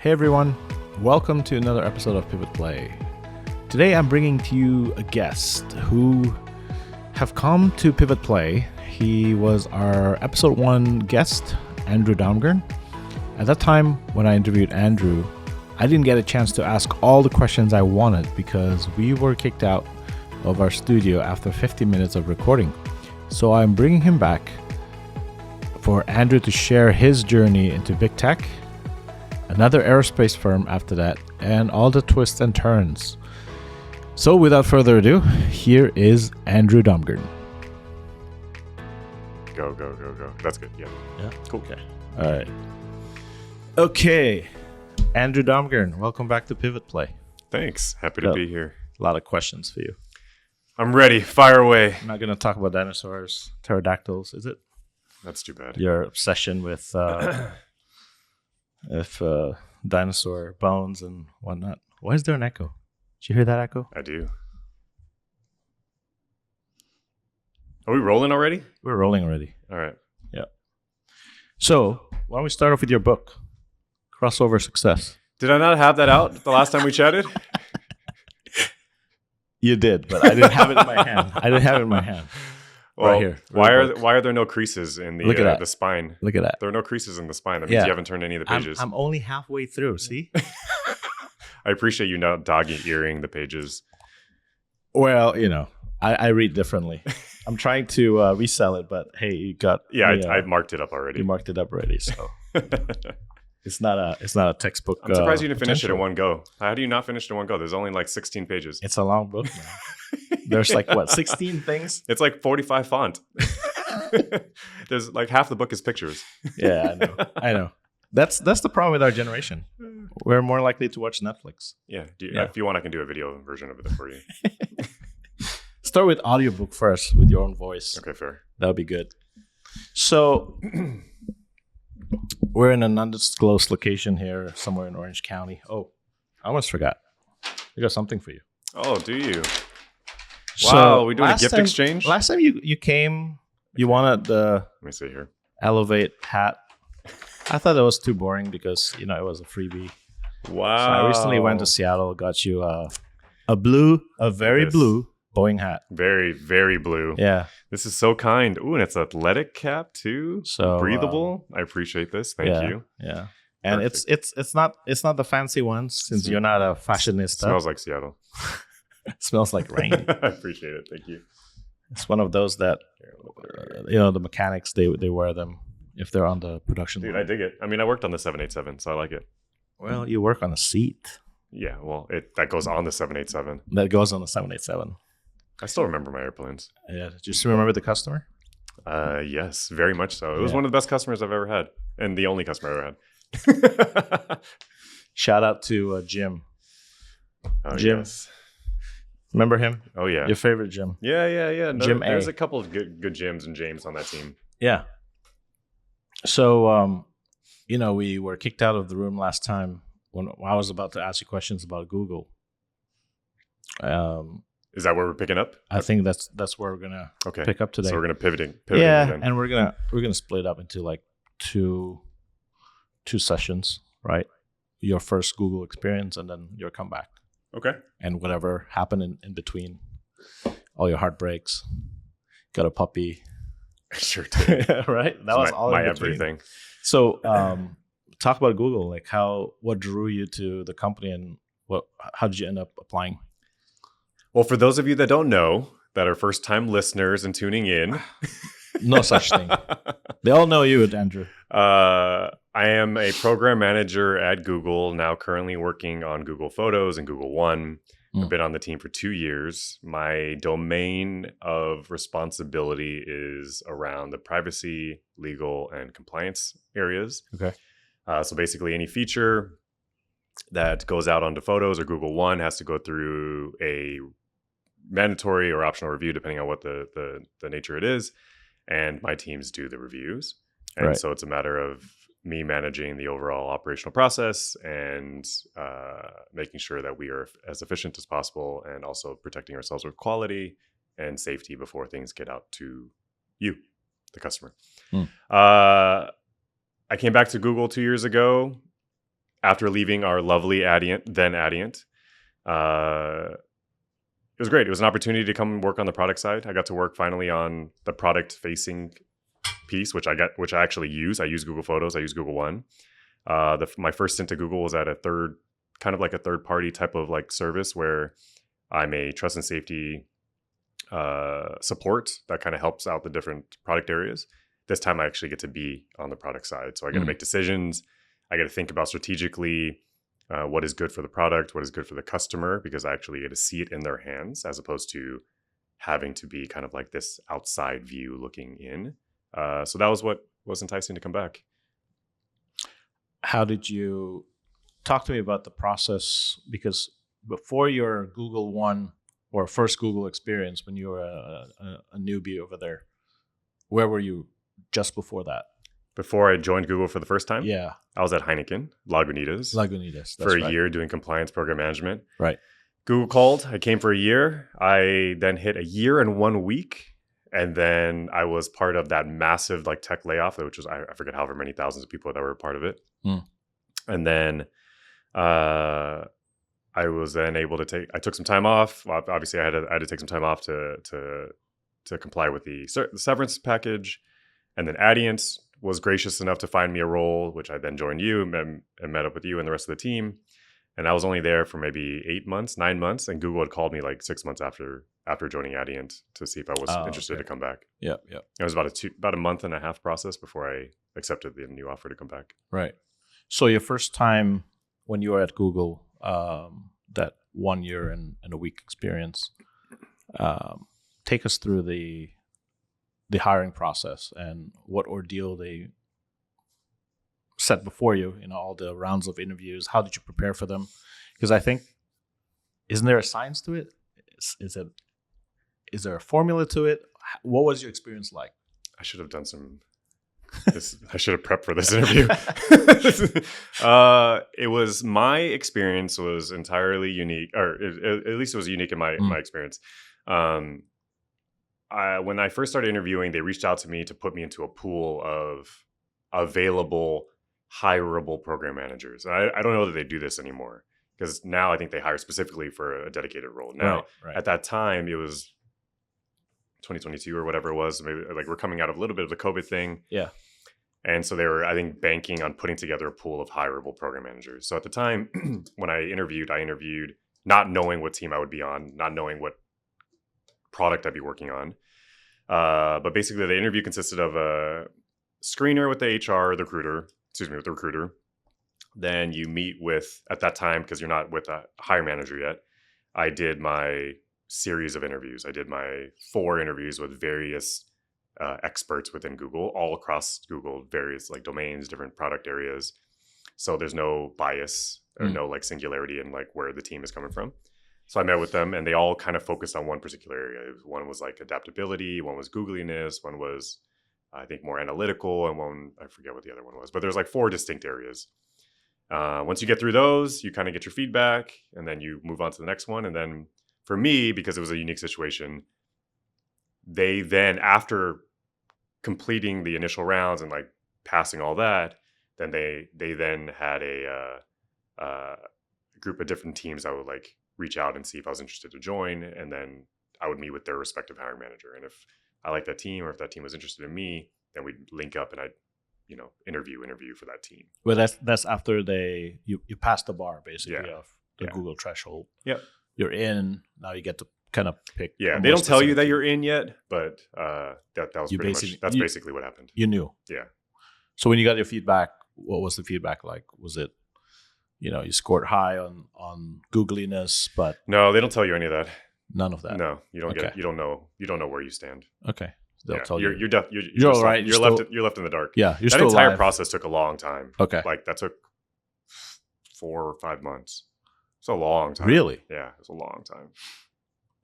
Hey everyone, welcome to another episode of Pivot Play. Today I'm bringing to you a guest who have come to Pivot Play. He was our episode 1 guest, Andrew Domngern. At that time when I interviewed Andrew, I didn't get a chance to ask all the questions I wanted because we were kicked out of our studio after 50 minutes of recording. So I'm bringing him back for Andrew to share his journey into big tech, another aerospace firm after that, and all the twists and turns. So without further ado, here is Andrew Domngern. Go. That's good. Yeah. Cool. Okay. All right. Okay. Andrew Domngern, welcome back to Pivot Play. Thanks. Happy to be here. A lot of questions for you. I'm ready. Fire away. I'm not going to talk about dinosaurs, pterodactyls, is it? That's too bad. Your obsession with dinosaur bones and whatnot. Why is there an echo? Did you hear that echo? I do. Are we rolling already? We're rolling already. All right. Yeah. So, why don't we start off with your book, Crossover Success? Did I not have that out the last time we chatted? You did, but I didn't have it in my hand. Well, right here. Why are there no creases in the spine? Look at that. There are no creases in the spine. That means you haven't turned any of the pages. I'm only halfway through. See? I appreciate you not dog-earing the pages. Well, I read differently. I'm trying to resell it, but hey, you got I marked it up already. You marked it up already, so it's not a textbook. I'm surprised you didn't finish it in one go. How do you not finish it in one go? There's only like 16 pages. It's a long book now. There's 16 things? It's like 45 font. There's like half the book is pictures. Yeah, I know. That's the problem with our generation. We're more likely to watch Netflix. Yeah. If you want, I can do a video version of it for you. Start with audiobook first with your own voice. Okay, fair. That would be good. So we're in an undisclosed location here, somewhere in Orange County. Oh, I almost forgot. We got something for you. Oh, do you? So wow, we doing a gift exchange? Last time you came, you wanted the Let me see here. Elevate hat. I thought that was too boring because, it was a freebie. Wow. So I recently went to Seattle, got you a very blue Boeing hat. Very, very blue. Yeah. This is so kind. Ooh, and it's athletic cap too. So breathable. I appreciate this. Thank you. Yeah. And it's not the fancy ones since you're not a fashionista. Smells like Seattle. It smells like rain. I appreciate it. Thank you. It's one of those that the mechanics they wear them if they're on the production line. I dig it. I mean, I worked on the 787, so I like it. Well, you work on a seat. Yeah, well, that goes on the 787. That goes on the 787. I still remember my airplanes. Yeah. Do you still remember the customer? Yes, very much so. It was one of the best customers I've ever had, and the only customer I ever had. Shout out to Jim. Oh, Jim. Yes. Remember him? Oh, yeah. Your favorite Jim. Yeah. No, Jim there's A. a couple of good Jims and James on that team. Yeah. So, we were kicked out of the room last time when I was about to ask you questions about Google. Is that where we're picking up? I think that's where we're gonna pick up today. So we're gonna pivot yeah, again. And we're gonna split it up into like two sessions, right? Your first Google experience and then your comeback. Okay. And whatever happened in between, all your heartbreaks. Got a puppy. Sure did. Right? That was all my in between. everything. So talk about Google, like what drew you to the company and how did you end up applying? Well, for those of you that don't know, that are first-time listeners and tuning in. No such thing. They all know you, Andrew. I am a program manager at Google, now currently working on Google Photos and Google One. I've been on the team for 2 years. My domain of responsibility is around the privacy, legal, and compliance areas. Okay. So basically any feature that goes out onto Photos or Google One has to go through a mandatory or optional review, depending on what the nature it is. And my teams do the reviews. And so it's a matter of me managing the overall operational process and making sure that we are as efficient as possible and also protecting ourselves with quality and safety before things get out to you, the customer. I came back to Google 2 years ago after leaving our lovely Adient, it was great. It was an opportunity to come work on the product side. I got to work finally on the product facing piece, which I actually use. I use Google Photos. I use Google One. My first stint at Google was at a third party type of like service where I'm a trust and safety support that kind of helps out the different product areas. This time I actually get to be on the product side. So I get to make decisions. I get to think about strategically what is good for the product, what is good for the customer, because I actually get to see it in their hands as opposed to having to be kind of like this outside view looking in. So that was what was enticing to come back. How did you talk to me about the process? Because before your Google One or first Google experience, when you were a newbie over there, where were you just before that? Before I joined Google for the first time? Yeah. I was at Heineken, Lagunitas. For a year doing compliance program management. Right. Google called. I came for a year. I then hit a year and 1 week. And then I was part of that massive like tech layoff, which was, I forget however many thousands of people that were a part of it. And then I was then able to I took some time off. Obviously I had to take some time off to comply with the severance package. And then Adient was gracious enough to find me a role, which I then joined you and met up with you and the rest of the team. And I was only there for maybe 9 months. And Google had called me like 6 months after joining Adient to see if I was interested to come back. Yeah. It was about a month and a half process before I accepted the new offer to come back. Right. So your first time when you were at Google, that 1 year and a week experience, take us through the hiring process and what ordeal they set before you, all the rounds of interviews. How did you prepare for them? Because I think, isn't there a science to it? Is there a formula to it? What was your experience like? I should have done some. I should have prepped for this interview. My experience was entirely unique, or at least it was unique in my experience. When I first started interviewing, they reached out to me to put me into a pool of available hireable program managers. I don't know that they do this anymore, because now I think they hire specifically for a dedicated role. Now, right. At that time, it was 2022 or whatever it was. Maybe like we're coming out of a little bit of the COVID thing. Yeah. And so they were, I think, banking on putting together a pool of hireable program managers. So at the time when I interviewed not knowing what team I would be on, not knowing what product I'd be working on. But basically the interview consisted of a screener with the with the recruiter. Then you meet with, at that time, because you're not with a hire manager yet, I did my series of interviews. I did my 4 interviews with various experts within Google, all across Google, various like domains, different product areas. So there's no bias or no like singularity in like where the team is coming from. So I met with them and they all kind of focused on one particular area. One was like adaptability, one was Googliness, one was I think more analytical, and one, I forget what the other one was, but there's like 4 distinct areas. Once you get through those, you kind of get your feedback and then you move on to the next one. And then for me, because it was a unique situation, they then, after completing the initial rounds and like passing all that, then they then had a group of different teams that would like reach out and see if I was interested to join. And then I would meet with their respective hiring manager. And if I liked that team or if that team was interested in me, then we'd link up and I'd, interview for that team. Well, that's after you passed the bar basically of the Google threshold. Yep. You're in, now you get to kind of pick. Yeah, they don't tell you that you're in yet, but that was pretty much, that's basically what happened. You knew. Yeah. So when you got your feedback, what was the feedback like? Was it, you scored high on Googliness, but no, they don't tell you any of that. None of that. No, you don't get it. You don't know where you stand. Okay. They'll tell you. You're all right. You're left in the dark. Yeah. That entire process took a long time. Okay. Like that took 4 or 5 months. It's a long time. Really? Yeah, it's a long time.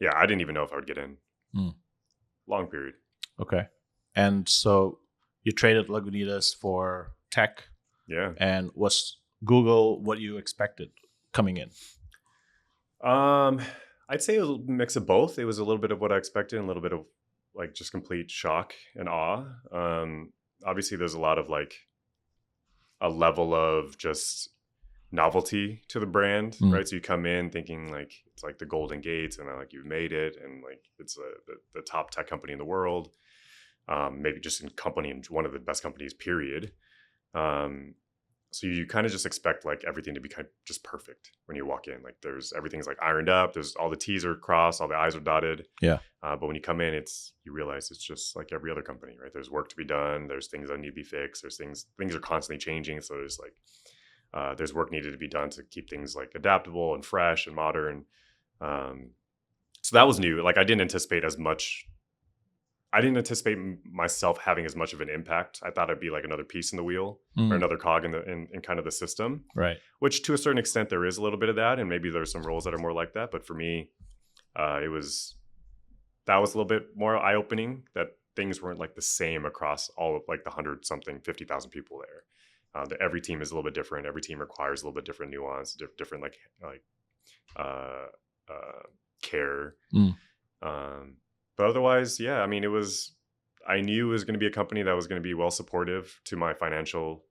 Yeah, I didn't even know if I would get in. Long period. Okay. And so you traded Lagunitas for tech. Yeah. And was Google what you expected coming in? I'd say it was a mix of both. It was a little bit of what I expected and a little bit of like just complete shock and awe. Obviously there's a lot of like a level of just novelty to the brand, right? So you come in thinking like it's like the Golden Gates, and like you've made it, and like it's the top tech company in the world, maybe just in company and one of the best companies, period. So you kind of just expect like everything to be kind of just perfect when you walk in. Like everything's like ironed up. There's all the T's are crossed, all the I's are dotted. Yeah. But when you come in, you realize it's just like every other company, right? There's work to be done. There's things that need to be fixed. There's things are constantly changing. So there's work needed to be done to keep things like adaptable and fresh and modern. So that was new. Like I didn't anticipate myself having as much of an impact. I thought I'd be like another piece in the wheel or another cog in kind of the system. Right. Which to a certain extent there is a little bit of that, and maybe there's some roles that are more like that. But for me, that was a little bit more eye-opening, that things weren't like the same across all of like the 50,000 people there. That every team is a little bit different. Every team requires a little bit different nuance, different care. But otherwise, yeah, I mean, I knew it was going to be a company that was going to be well supportive to my financial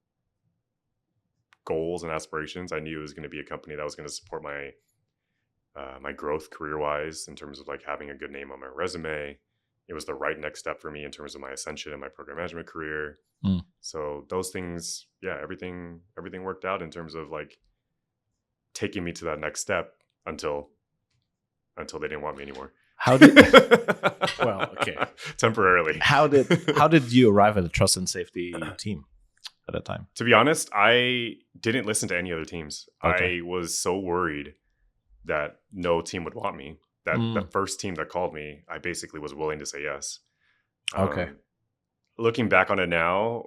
goals and aspirations. I knew it was going to be a company that was going to support my growth career-wise in terms of like having a good name on my resume. It was the right next step for me in terms of my ascension in my program management career. So those things, yeah, everything worked out in terms of like taking me to that next step until they didn't want me anymore. How did well, okay. Temporarily. How did you arrive at a trust and safety team at that time? To be honest, I didn't listen to any other teams. Okay. I was so worried that no team would want me. That the first team that called me, I basically was willing to say yes. Okay. Looking back on it now,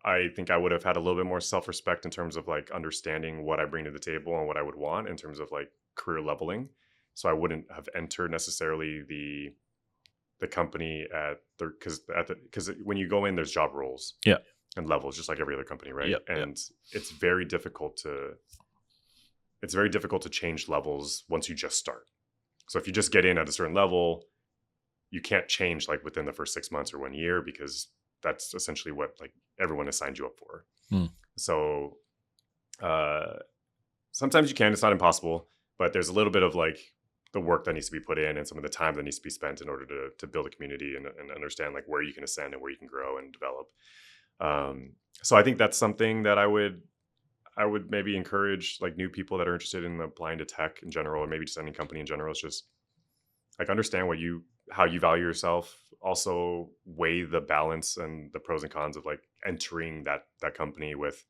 I think I would have had a little bit more self-respect in terms of like understanding what I bring to the table and what I would want in terms of like career leveling. So I wouldn't have entered necessarily the company because when you go in, there's job roles, and levels, just like every other company, right? And it's very difficult to change levels once you just start. So if you just get in at a certain level, you can't change like within the first 6 months or 1 year, because that's essentially what like everyone has signed you up for. So sometimes you can. It's not impossible, but there's a little bit of like the work that needs to be put in and some of the time that needs to be spent in order to build a community and understand like where you can ascend and where you can grow and develop. So I think that's something that I would maybe encourage like new people that are interested in applying to tech in general, or maybe just any company in general. It's just like understand how you value yourself. Also weigh the balance and the pros and cons of like entering that company with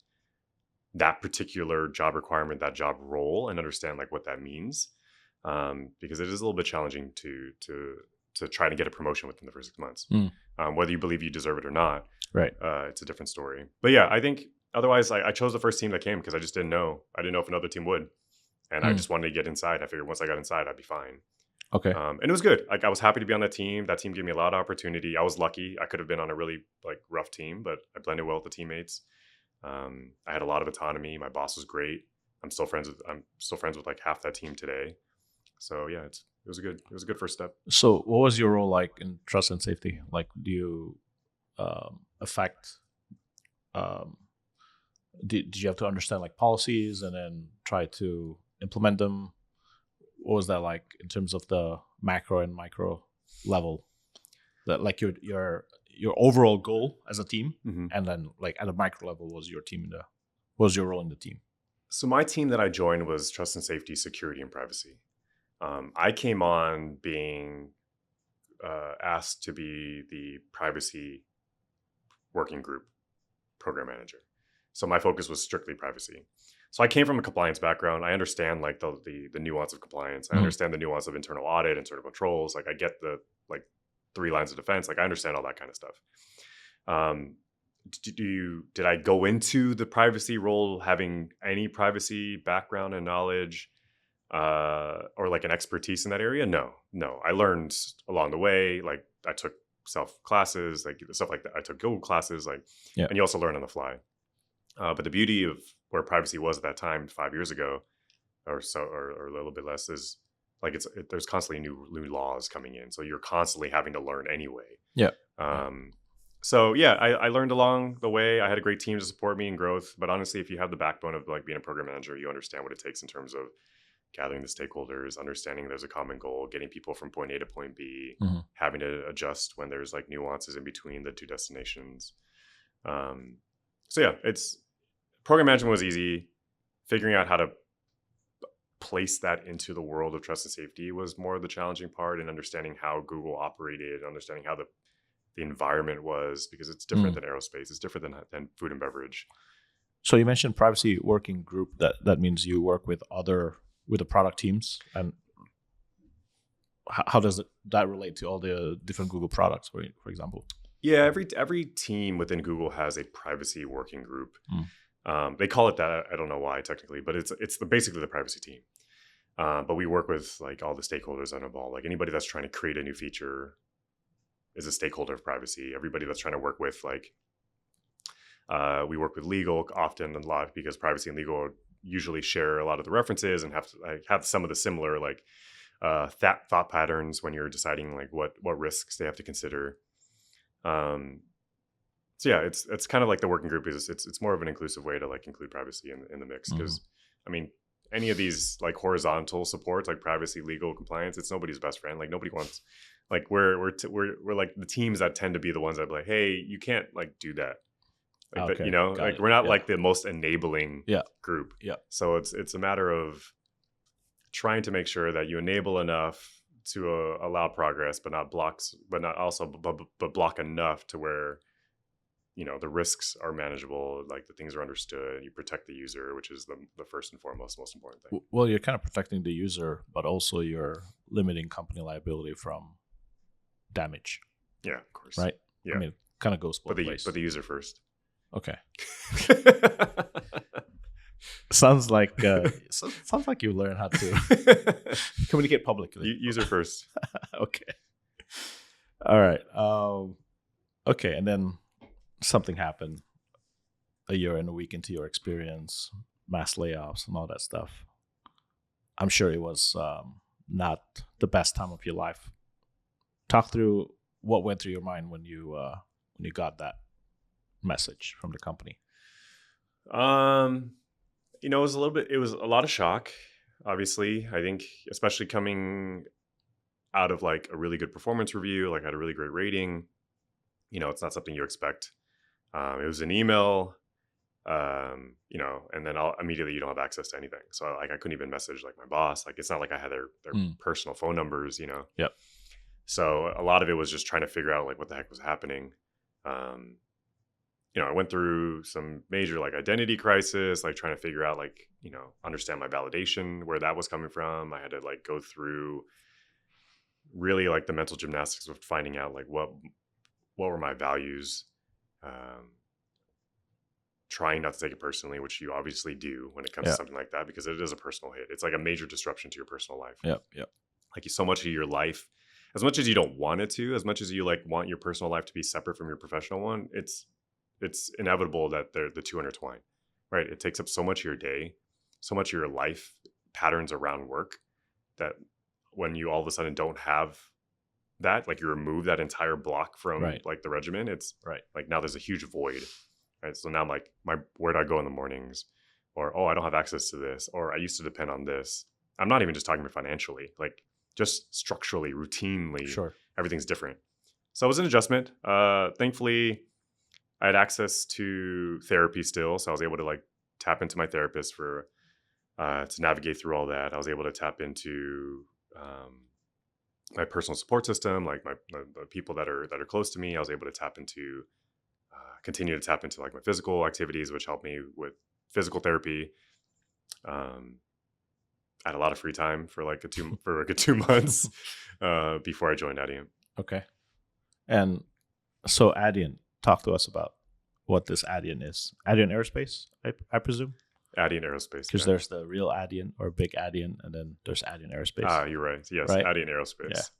that particular job requirement, that job role, and understand like what that means. Because it is a little bit challenging to try to get a promotion within the first 6 months. Whether you believe you deserve it or not, right? It's a different story. But yeah, I think otherwise, I chose the first team that came because I just didn't know. I didn't know if another team would, and I just wanted to get inside. I figured once I got inside, I'd be fine. Okay. And it was good. Like I was happy to be on that team. That team gave me a lot of opportunity. I was lucky. I could have been on a really like rough team, but I blended well with the teammates. I had a lot of autonomy. My boss was great. I'm still friends with like half that team today. So yeah, it was a good first step. So what was your role like in trust and safety? Like, do you affect? Did you have to understand like policies and then try to implement them? What was that like in terms of the macro and micro level? That like your overall goal as a team, and then like at a micro level, what was your role in the team? So my team that I joined was trust and safety, security, and privacy. I came on being asked to be the privacy working group program manager. So my focus was strictly privacy. So I came from a compliance background. I understand like the nuance of compliance. I understand the nuance of internal audit, internal controls. Like I get the like 3 lines of defense. Like I understand all that kind of stuff. Did I go into the privacy role having any privacy background and knowledge? Or like an expertise in that area? No. I learned along the way. Like I took self classes, like stuff like that. I took Google classes, and you also learn on the fly. But the beauty of where privacy was at that time, 5 years ago, or so, or a little bit less, is like there's constantly new laws coming in, so you're constantly having to learn anyway. Yeah. So yeah, I learned along the way. I had a great team to support me in growth. But honestly, if you have the backbone of like being a program manager, you understand what it takes in terms of gathering the stakeholders, understanding there's a common goal, getting people from point A to point B, Mm-hmm. having to adjust when there's like nuances in between the two destinations. So yeah, it's program management was easy. Figuring out how to place that into the world of trust and safety was more the challenging part, and understanding how Google operated, understanding how the environment was, because it's different than aerospace. It's different than food and beverage. So you mentioned privacy working group. That means you work with the product teams, and how does that relate to all the different Google products, for example? Yeah, every team within Google has a privacy working group. They call it that. I don't know why technically, but it's basically the privacy team. But we work with like all the stakeholders that are involved. Like anybody that's trying to create a new feature is a stakeholder of privacy. Everybody that's trying to work with we work with legal often and a lot, because privacy and legal usually share a lot of the references and have some of the similar thought patterns when you're deciding like what risks they have to consider. So yeah, it's kind of like the working group is it's more of an inclusive way to like include privacy in the mix, because I mean, any of these like horizontal supports like privacy, legal, compliance, it's nobody's best friend. Like nobody wants, like we're like the teams that tend to be the ones that be like, hey, you can't like do that. Like Okay, that, like we're not like the most enabling group. Yeah. So it's a matter of trying to make sure that you enable enough to allow progress, but not block enough to where the risks are manageable, like the things are understood, you protect the user, which is the first and foremost most important thing. Well, you're kind of protecting the user, but also you're limiting company liability from damage. Yeah, of course. Right? Yeah. I mean, it kind of goes both ways. But the user first. Okay. Sounds like you learn how to communicate publicly. User first. Okay. All right. Okay, and then something happened a year and a week into your experience, mass layoffs and all that stuff. I'm sure it was not the best time of your life. Talk through what went through your mind when you got that message from the company. It was a lot of shock, obviously. I think especially coming out of like a really good performance review, like I had a really great rating. It's not something you expect. It was an email, and then immediately you don't have access to anything. So like I couldn't even message like my boss. Like it's not like I had their personal phone numbers, Yep. So a lot of it was just trying to figure out like what the heck was happening. I went through some major like identity crisis, like trying to figure out like, understand my validation, where that was coming from. I had to like go through really like the mental gymnastics of finding out like what were my values, trying not to take it personally, which you obviously do when it comes to something like that, because it is a personal hit. It's like a major disruption to your personal life. Yep. Like so much of your life, as much as you don't want it to, as much as you like want your personal life to be separate from your professional one, it's inevitable that the two intertwine, right? It takes up so much of your day, so much of your life patterns around work, that when you all of a sudden don't have that, like you remove that entire block from like the regimen, it's like now there's a huge void, right? So now I'm like, where do I go in the mornings? Or, I don't have access to this, or I used to depend on this. I'm not even just talking about financially, like just structurally, routinely, everything's different. So it was an adjustment. Thankfully, I had access to therapy still, so I was able to like tap into my therapist for to navigate through all that. I was able to tap into my personal support system, like the people that are close to me. I was able to continue to tap into like my physical activities, which helped me with physical therapy. I had a lot of free time for like 2 months before I joined Adient. Okay, and so Adient. Talk to us about what this Adient is. Adient Aerospace, I presume? Adient Aerospace. Because there's the real Adient or big Adient, and then there's Adient Aerospace. You're right. Yes, right? Adient Aerospace.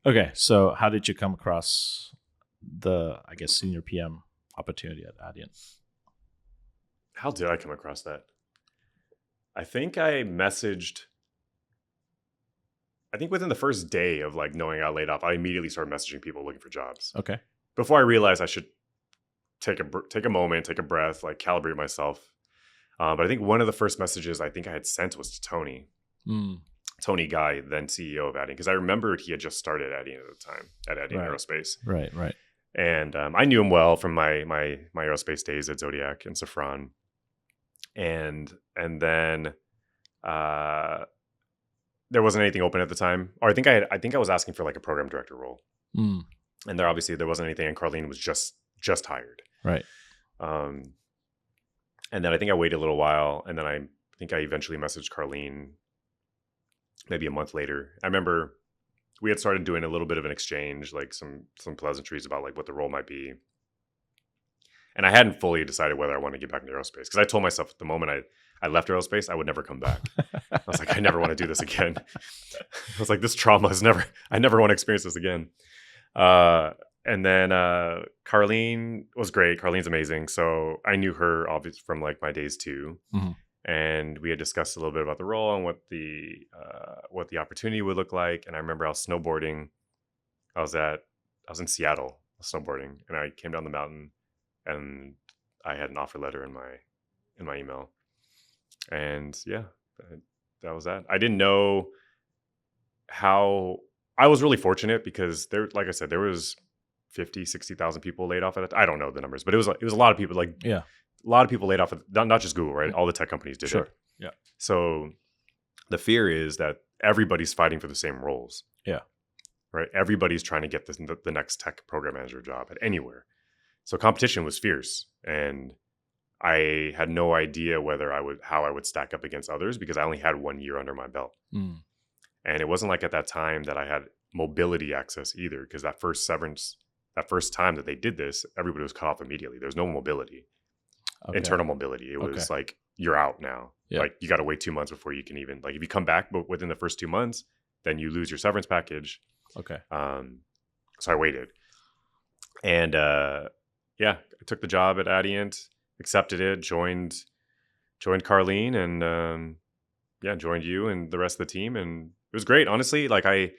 Yeah. Okay, so how did you come across the, I guess, senior PM opportunity at Adient? How did I come across that? I think I messaged... I think within the first day of like knowing I got laid off, I immediately started messaging people looking for jobs. Okay. before I realized I should take a moment, take a breath, like calibrate myself. But I think one of the first messages I think I had sent was to Tony. Tony Guy, then CEO of Adient, because I remembered he had just started Adient at the time at Adient Aerospace. Right. And I knew him well from my aerospace days at Zodiac and Safran. And then there wasn't anything open at the time, or I think I was asking for like a program director role, and there wasn't anything, and Carlene was just hired, right? And then I think I waited a little while, and then I think I eventually messaged Carlene maybe a month later. I remember we had started doing a little bit of an exchange, like some pleasantries about like what the role might be. And I hadn't fully decided whether I wanted to get back into aerospace, because I told myself the moment I left aerospace, I would never come back. I was like, I never want to do this again. I was like, this trauma I never want to experience this again. And then Carlene was great. Carlene's amazing. So I knew her obviously from like my days too. And we had discussed a little bit about the role and what the opportunity would look like. And I remember I was snowboarding. I was in Seattle snowboarding, and I came down the mountain, and I had an offer letter in my email. And yeah, that was that. I didn't know how. I was really fortunate because like I said, there was 50, 60,000 people laid off at it. I don't know the numbers, but it was a lot of people. Like, yeah, a lot of people laid off. Not just Google, right? All the tech companies did it. Yeah. So the fear is that everybody's fighting for the same roles. Yeah. Right. Everybody's trying to get the next tech program manager job at anywhere. So competition was fierce, and I had no idea how I would stack up against others, because I only had 1 year under my belt. And it wasn't like at that time that I had mobility access either, because that first time that they did this, everybody was cut off immediately. There was no mobility, internal mobility. It was like, you're out now. Yeah. Like, you got to wait 2 months before you can even, like, if you come back but within the first 2 months, then you lose your severance package. Okay. So I waited, and I took the job at Adient, accepted it, joined Carlene, and joined you and the rest of the team, and it was great. Honestly, like I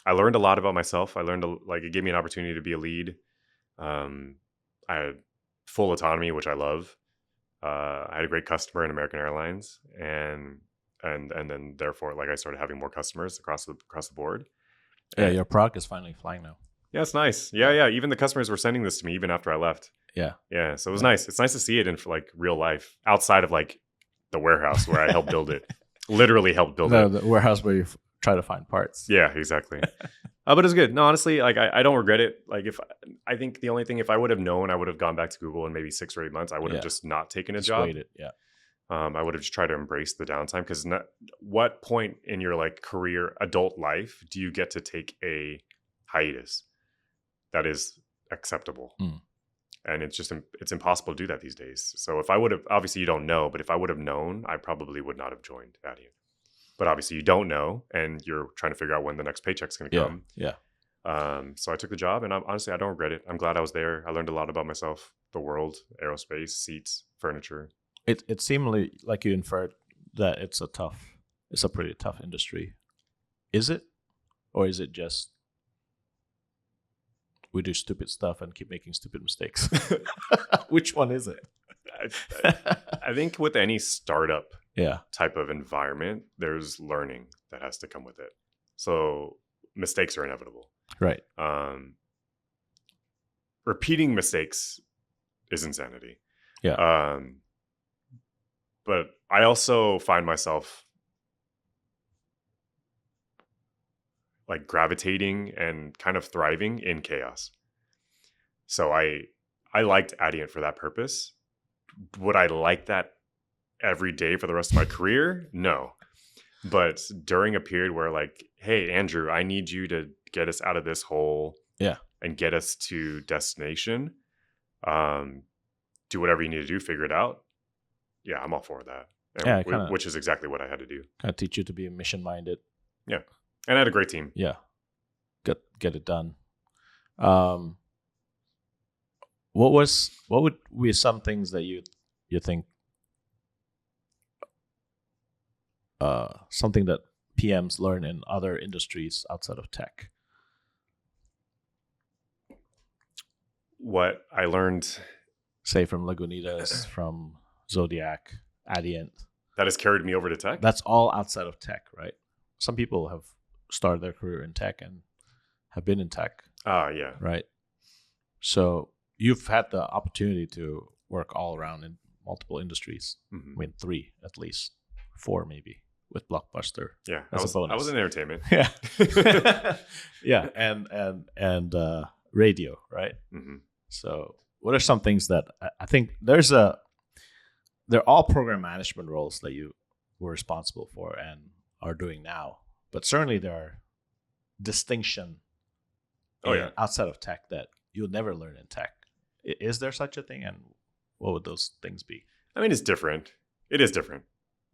learned a lot about myself. It gave me an opportunity to be a lead. I had full autonomy, which I love. I had a great customer in American Airlines, and then therefore, like, I started having more customers across the board. Yeah, your product is finally flying now. Yeah, it's nice. Yeah. Even the customers were sending this to me even after I left. Yeah. Yeah. So it was nice. It's nice to see it in like real life, outside of like the warehouse where I helped build it. Literally helped build it. The warehouse where you try to find parts. Yeah, exactly. But it's good. No, honestly, like I don't regret it. Like, I think the only thing, if I would have known, I would have gone back to Google in maybe 6 or 8 months. I would have just not taken a job. Waited. Yeah. I would have just tried to embrace the downtime, because what point in your like career, adult life, do you get to take a hiatus that is acceptable? And it's impossible to do that these days. So if I would have, obviously you don't know, but if I would have known, I probably would not have joined Adient. But obviously you don't know, and you're trying to figure out when the next paycheck's going to come. Yeah. So I took the job, and honestly, I don't regret it. I'm glad I was there. I learned a lot about myself, the world, aerospace, seats, furniture. It seemed like you inferred that it's a pretty tough industry. Is it? Or is it just we do stupid stuff and keep making stupid mistakes? Which one is it? I think with any startup type of environment, there's learning that has to come with it. So mistakes are inevitable. Right. Repeating mistakes is insanity. Yeah. But I also find myself like gravitating and kind of thriving in chaos. So I liked Adient for that purpose. Would I like that every day for the rest of my career? No. But during a period where, like, hey, Andrew, I need you to get us out of this hole and get us to destination. Do whatever you need to do, figure it out. Yeah, I'm all for that. And which is exactly what I had to do. Kind of teach you to be mission-minded. Yeah. And I had a great team. Yeah. Get it done. What would be some things that you think something that PMs learn in other industries outside of tech? what I learned Say from Lagunitas, from Zodiac, Adient. that has carried me over to tech. That's all outside of tech, right? Some people have started their career in tech and have been in tech, Yeah. right? So you've had the opportunity to work all around in multiple industries. Mhm. I mean, 3 at least, 4 maybe with Blockbuster. Yeah. As a bonus. I was in entertainment. Yeah, yeah, and radio, right? Hmm. So, what are some things that I think they're all program management roles that you were responsible for and are doing now, but certainly there are distinction outside of tech that you'll never learn in tech. Is there such a thing, and what would those things be? I mean, it's different. It is different.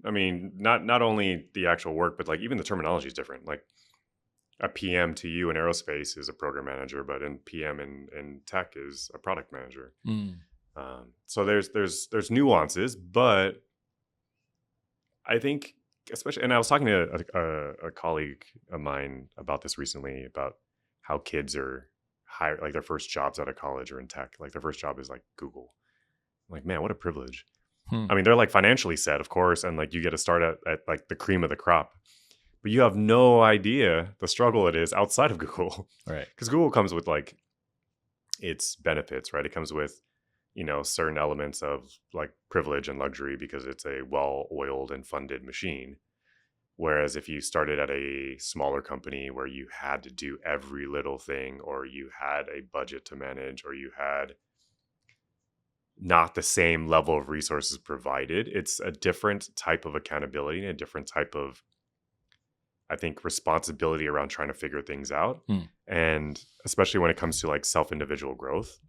I mean, not only the actual work, but like even the terminology is different. Like a PM to you in aerospace is a program manager, but in PM in tech is a product manager. So there's nuances, but I think especially, and I was talking to a colleague of mine about this recently, about how kids are hired, like their first jobs out of college or in tech, like their first job is like Google. I'm like, man, what a privilege. I mean, they're like financially set, of course, and like you get to start at like the cream of the crop, but you have no idea the struggle it is outside of Google. Right. Because Google comes with like its benefits, right? It comes with, certain elements of like privilege and luxury because it's a well-oiled and funded machine. Whereas if you started at a smaller company where you had to do every little thing, or you had a budget to manage, or you had not the same level of resources provided, it's a different type of accountability and a different type of, I think, responsibility around trying to figure things out. And especially when it comes to like self-individual growth.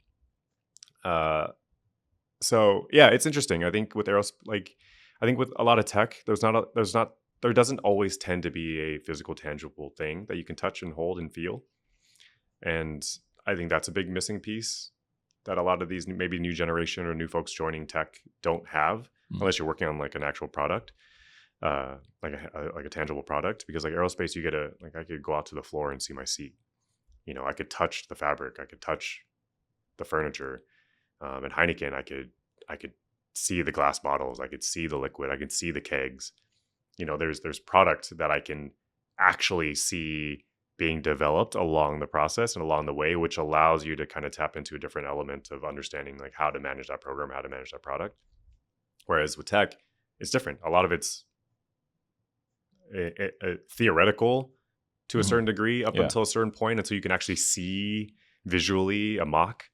So yeah, it's interesting. I think with I think with a lot of tech, there doesn't always tend to be a physical, tangible thing that you can touch and hold and feel. And I think that's a big missing piece that a lot of these maybe new generation or new folks joining tech don't have, unless you're working on like an actual product, like a tangible product. Because like aerospace, you get I could go out to the floor and see my seat. I could touch the fabric, I could touch the furniture. At Heineken, I could see the glass bottles, I could see the liquid, I could see the kegs. There's product that I can actually see being developed along the process and along the way, which allows you to kind of tap into a different element of understanding like how to manage that program, how to manage that product. Whereas with tech, it's different. A lot of it's theoretical to a certain degree up until a certain point, until you can actually see visually a mock.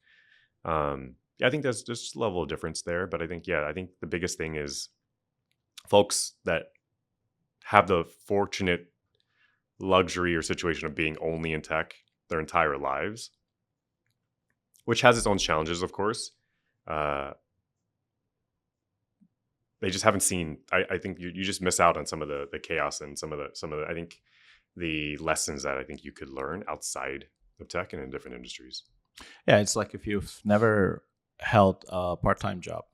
I think there's just a level of difference there. But I think the biggest thing is folks that have the fortunate luxury or situation of being only in tech their entire lives, which has its own challenges, of course. They just haven't seen. I think you just miss out on some of the chaos and some of the I think the lessons that I think you could learn outside of tech and in different industries. Yeah, it's like if you've never held a part-time job,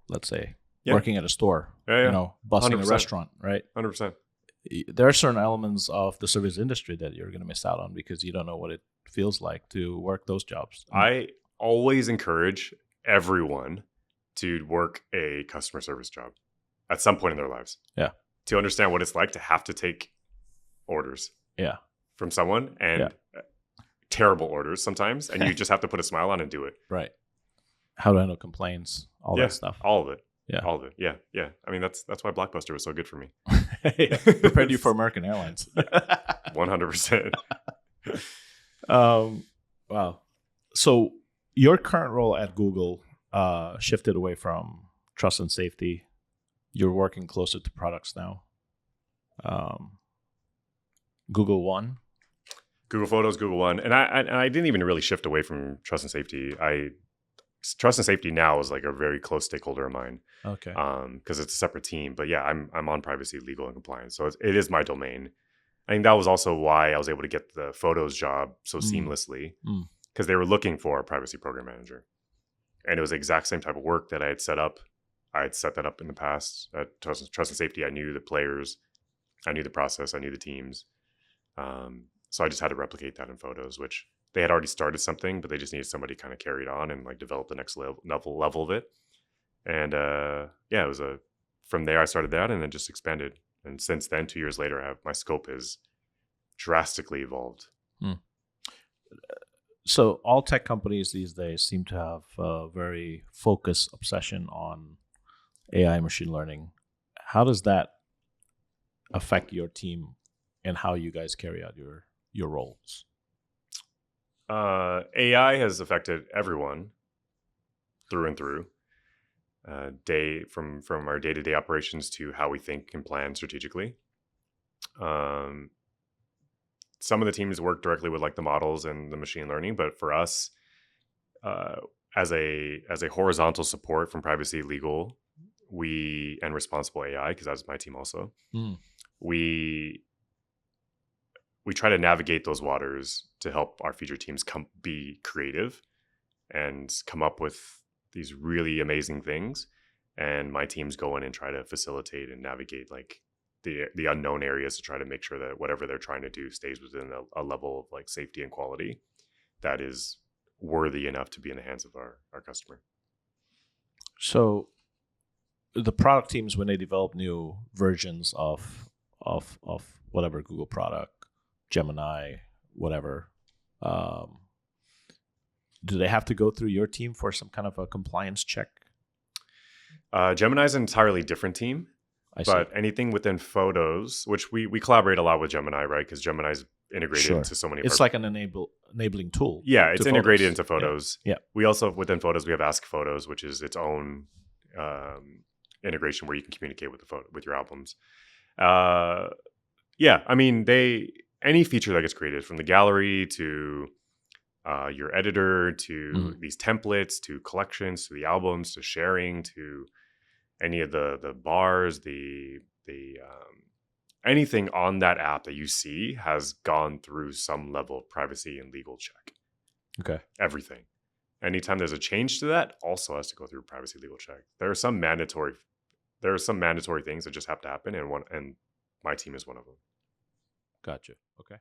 let's say, working at a store, busing 100%. a restaurant, right? 100%. There are certain elements of the service industry that you're going to miss out on because you don't know what it feels like to work those jobs. I always encourage everyone to work a customer service job at some point in their lives. Yeah. To understand what it's like to have to take orders. Yeah. From someone, and terrible orders sometimes, and you just have to put a smile on and do it. Right. How to handle complaints, all that stuff. All of it. Yeah. All of it. Yeah. Yeah. I mean, that's why Blockbuster was so good for me. Prepared you for American Airlines. 100%. Wow. So your current role at Google shifted away from trust and safety. You're working closer to products now. Google One. Google Photos, Google One. And I didn't even really shift away from trust and safety. Trust and safety now is like a very close stakeholder of mine. Okay. Because it's a separate team. But yeah, I'm on privacy, legal, and compliance. So it is my domain. I think that was also why I was able to get the Photos job so seamlessly, because they were looking for a privacy program manager. And it was the exact same type of work that I had set up. I had set that up in the past. At trust and safety, I knew the players, I knew the process, I knew the teams. So I just had to replicate that in Photos, which they had already started something, but they just needed somebody to kind of carry it on and like develop the next level of it. And yeah, it was from there I started that and then just expanded. And since then, 2 years later, my scope has drastically evolved. So all tech companies these days seem to have a very focused obsession on AI machine learning. How does that affect your team and how you guys carry out your roles? AI has affected everyone through and through. From our day-to-day operations to how we think and plan strategically. Some of the teams work directly with like the models and the machine learning, but for us, as a horizontal support from privacy, legal, and responsible AI, because that's my team also, we try to navigate those waters to help our feature teams be creative and come up with these really amazing things. And my teams go in and try to facilitate and navigate like the unknown areas to try to make sure that whatever they're trying to do stays within a level of like safety and quality that is worthy enough to be in the hands of our customer. So the product teams, when they develop new versions of whatever Google product, Gemini, whatever, do they have to go through your team for some kind of a compliance check? Gemini is an entirely different team. But anything within photos, which we collaborate a lot with Gemini, right? Because Gemini is integrated into so many. It's like an enabling tool. Yeah, it's integrated into photos. Yeah. We also, within photos, we have Ask Photos, which is its own integration where you can communicate with with your albums. Yeah, I mean, any feature that gets created, from the gallery to your editor to these templates to collections to the albums to sharing to any of the bars, the anything on that app that you see has gone through some level of privacy and legal check. Okay. Everything. Anytime there's a change to that, also has to go through privacy legal check. There are some mandatory things that just have to happen, and my team is one of them. Gotcha. Okay.